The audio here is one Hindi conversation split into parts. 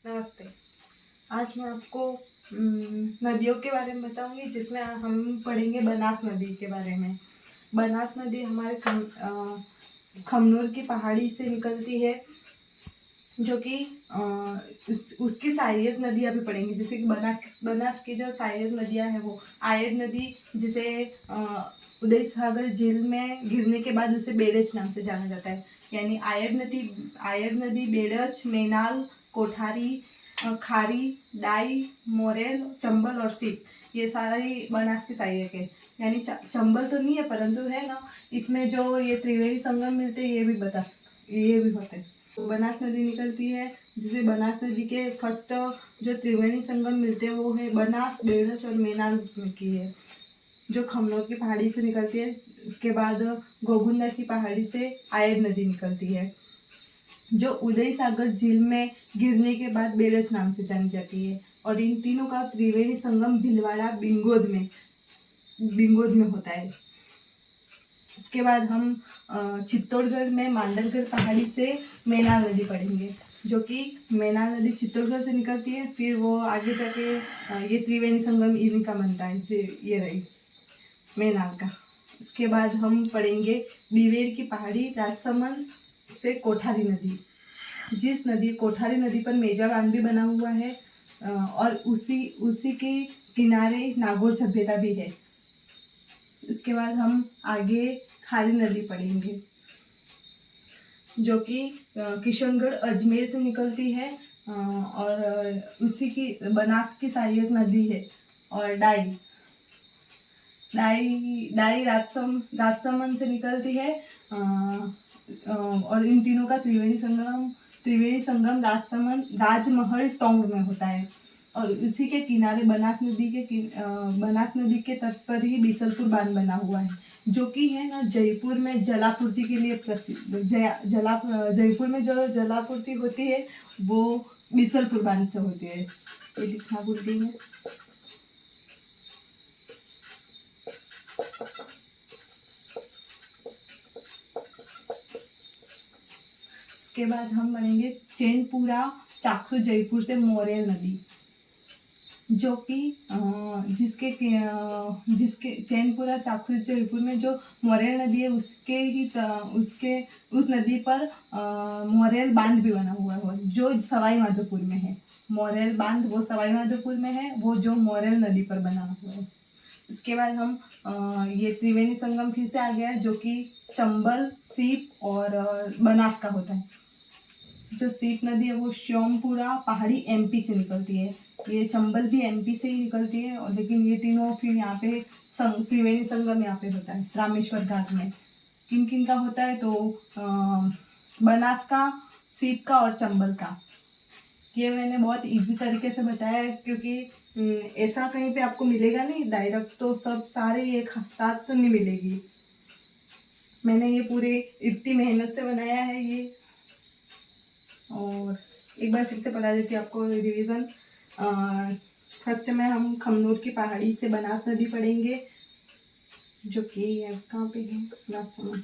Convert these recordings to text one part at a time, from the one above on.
नमस्ते। आज मैं आपको नदियों के बारे में बताऊंगी, जिसमें हम पढ़ेंगे बनास नदी के बारे में। बनास नदी हमारे खमनोर की पहाड़ी से निकलती है, जो कि उसकी सहायक नदी अभी पढ़ेंगे। जैसे कि बनास की जो सहायक नदियां हैं वो आयड नदी, जिसे उदय सागर झील में गिरने के बाद उसे बेड़च नाम से जाना जाता है। यानी आयड नदी बेड़च, मेनाल, कोठारी, खारी, डाई, मोरेल, चंबल और सीप, ये सारी बनास की सहायक है। यानी चंबल तो नहीं है, परंतु है ना, इसमें जो ये त्रिवेणी संगम मिलते हैं ये भी होते हैं। बनास नदी निकलती है, जिसे बनास नदी के फर्स्ट जो त्रिवेणी संगम मिलते हैं वो है बनास, बेड़च और मेनाल की है, जो खमनोर की पहाड़ी से निकलती है। उसके बाद गोगुंदा की पहाड़ी से आयड नदी निकलती है, जो उदय सागर झील में गिरने के बाद बेड़च नाम से जानी जाती है। और इन तीनों का त्रिवेणी संगम भीलवाड़ा बिंगोद में होता है। उसके बाद हम चित्तौड़गढ़ में मांडलगढ़ पहाड़ी से मेनाल नदी पढ़ेंगे, जो कि मेनाल नदी चित्तौड़गढ़ से निकलती है। फिर वो आगे जाके ये त्रिवेणी संगम इन्हीं का बनता है, ये रही मेनाल का। उसके बाद हम पढ़ेंगे दिवेर की पहाड़ी राजसमंद से कोठारी नदी, जिस नदी कोठारी नदी पर मेजा बांध भी बना हुआ है, और उसी के किनारे नागौर सभ्यता भी है। उसके बाद हम आगे खारी नदी पढ़ेंगे, जो कि किशनगढ़ अजमेर से निकलती है, और उसी की बनास की सहायक नदी है। और डाई राजसमंद से निकलती है, और इन तीनों का त्रिवेणी संगम राजमहल टोंक में होता है। और उसी के किनारे बनास नदी के तट पर ही बीसलपुर बांध बना हुआ है, जो कि है ना जयपुर में जलापूर्ति के लिए प्रसिद्ध। जयपुर में जो जलापूर्ति होती है वो बीसलपुर बांध से होती है। ये लिखना भूल गई है। उसके बाद हम पढ़ेंगे चैनपुरा चाकसू जयपुर से मोरेल नदी, जो कि जिसके चैनपुरा चाकसू जयपुर में जो मोरेल नदी है उस नदी पर मोरेल बांध भी बना हुआ है, जो सवाई माधोपुर में है। मोरेल बांध वो सवाई माधोपुर में है, वो जो मोरेल नदी पर बना हुआ है। इसके बाद हम ये त्रिवेणी संगम फिर से आ गया है, जो कि चंबल, सीप और बनास का होता है। जो सीप नदी है वो श्योमपुरा पहाड़ी एमपी से निकलती है। ये चंबल भी एमपी से ही निकलती है, और लेकिन ये तीनों फिर यहाँ पे त्रिवेणी संगम यहाँ पे होता है रामेश्वर घाट में। किन किन का होता है तो बनास का, सीप का और चंबल का। ये मैंने बहुत इजी तरीके से बताया है, क्योंकि ऐसा कहीं पे आपको मिलेगा नहीं डायरेक्ट, तो सब सारे एक साथ तो नहीं मिलेगी। मैंने ये पूरे इतनी मेहनत से बनाया है ये। और एक बार फिर से बता देती हूँ आपको रिवीजन। फर्स्ट में हम खमनोर की पहाड़ी से बनास नदी पढ़ेंगे, जो कि कहाँ पे है, राजसमंद।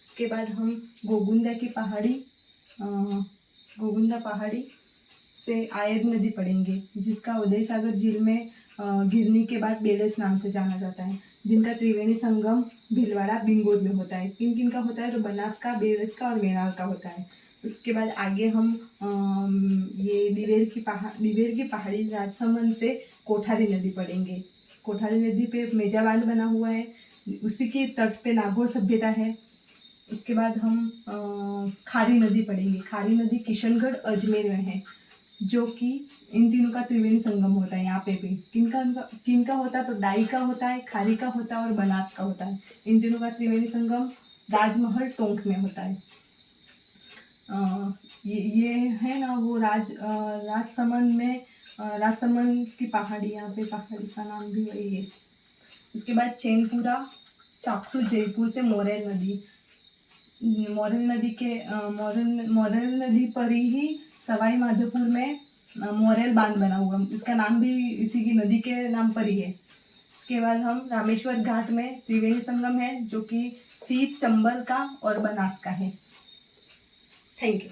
उसके बाद हम गोगुंदा पहाड़ी से आयड नदी पढ़ेंगे, जिसका उदय सागर झील में गिरने के बाद बेड़च नाम से जाना जाता है, जिनका त्रिवेणी संगम भीलवाड़ा बिंगोद में होता है। किन किन का होता है तो बनास का, बेड़च का और मेनाल का होता है। उसके बाद आगे हम ये दिवेर की पहाड़ी राजसमंद से कोठारी नदी पढ़ेंगे। कोठारी नदी पे मेजा बांध बना हुआ है, उसी के तट पे नागौर सभ्यता है। उसके बाद हम खारी नदी पढ़ेंगे। खारी नदी किशनगढ़ अजमेर में है, जो कि इन तीनों का त्रिवेणी संगम होता है। यहाँ पे भी किनका होता है तो डाई का होता है, खारी का होता है और बनास का होता है। इन तीनों का त्रिवेणी संगम राजमहल टोंक में होता है। ये है ना वो राजसमंद की पहाड़ी, यहाँ पे पहाड़ी का नाम भी वही है। उसके बाद चैनपुरा चाकसू जयपुर से मोरेल नदी पर ही सवाई माधोपुर में मोरेल बांध बना हुआ, इसका नाम भी इसी की नदी के नाम पर ही है। उसके बाद हम रामेश्वर घाट में त्रिवेणी संगम है, जो कि सीप, चंबल का और बनास का है। Thank you.